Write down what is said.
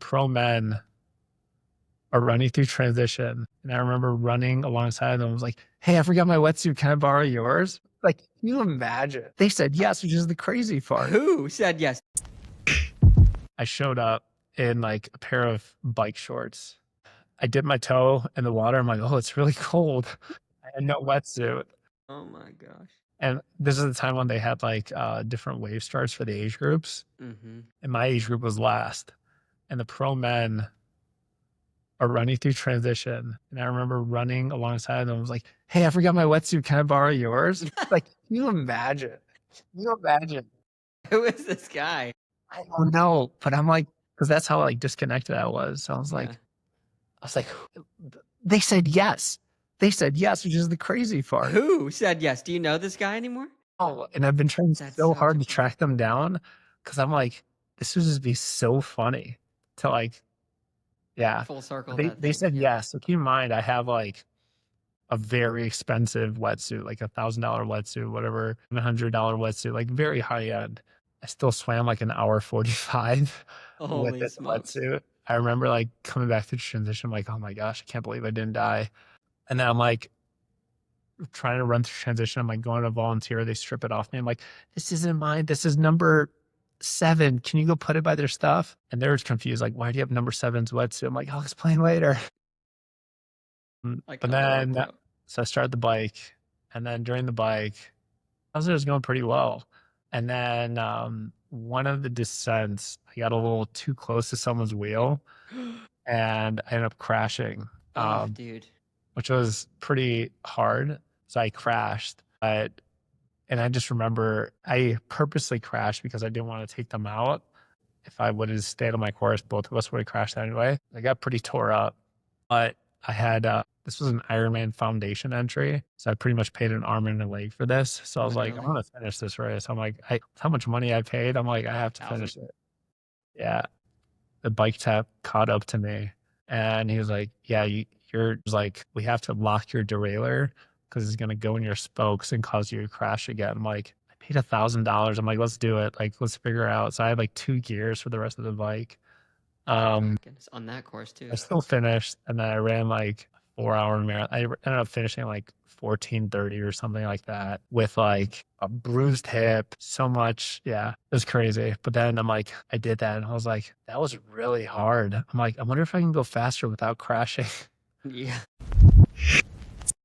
pro men are running through transition. And I remember running alongside them. I was like, hey, I forgot my wetsuit. Can I borrow yours? Like, can you imagine? They said yes, which is the crazy part. Who said yes? I showed up in like a pair of bike shorts. I dipped my toe in the water. I'm like, oh, it's really cold. I had no wetsuit. Oh my gosh. And this is the time when they had like different wave starts for the age groups. Mm-hmm. And my age group was last. And the pro men are running through transition. And I remember running alongside them. I was like, hey, I forgot my wetsuit. Can I borrow yours? Like, can you imagine? Can you imagine? Who is this guy? I don't know. But I'm like, because that's how like disconnected I was. So I was like, they said yes. They said yes, which is the crazy part. Who said yes? Do you know this guy anymore? Oh, and I've been trying That's so so hard to funny. track them down because I'm like, this would just be so funny to like, yeah. Full circle. They said yes. So keep in mind, I have like a very expensive wetsuit, like $1,000 wetsuit, whatever, $100 wetsuit, like very high end. I still swam like an hour 45 with Holy this smokes. wetsuit. I remember like coming back to the transition, I'm like, oh my gosh, I can't believe I didn't die. And then I'm like trying to run through transition. I'm like going to volunteer. They strip it off me. I'm like, this isn't mine. This is number 7. Can you go put it by their stuff? And they're confused. Like, why do you have number 7's wetsuit? I'm like, I'll explain later. Like But then, so I started the bike. And then during the bike, I was going pretty well. And then one of the descents, I got a little too close to someone's wheel and I ended up crashing. Dude. Which was pretty hard. So I crashed. And I just remember I purposely crashed because I didn't want to take them out. If I would have stayed on my course, both of us would have crashed anyway. I got pretty tore up. But I had, this was an Ironman foundation entry. So I pretty much paid an arm and a leg for this. So I was like, I'm going to finish this race. I'm like, how much money I paid? I'm like, I have to finish it. Yeah. The bike tap caught up to me and he was like, yeah, you're like, we have to lock your derailleur because it's going to go in your spokes and cause you to crash again. I'm like, I paid $1,000. I'm like, let's do it. Like, let's figure it out. So I had like 2 gears for the rest of the bike. On that course too. I still finished and then I ran like a 4-hour marathon. I ended up finishing like 14:30 or something like that with like a bruised hip, so much. Yeah, it was crazy. But then I'm like, I did that and I was like, that was really hard. I'm like, I wonder if I can go faster without crashing. Yeah.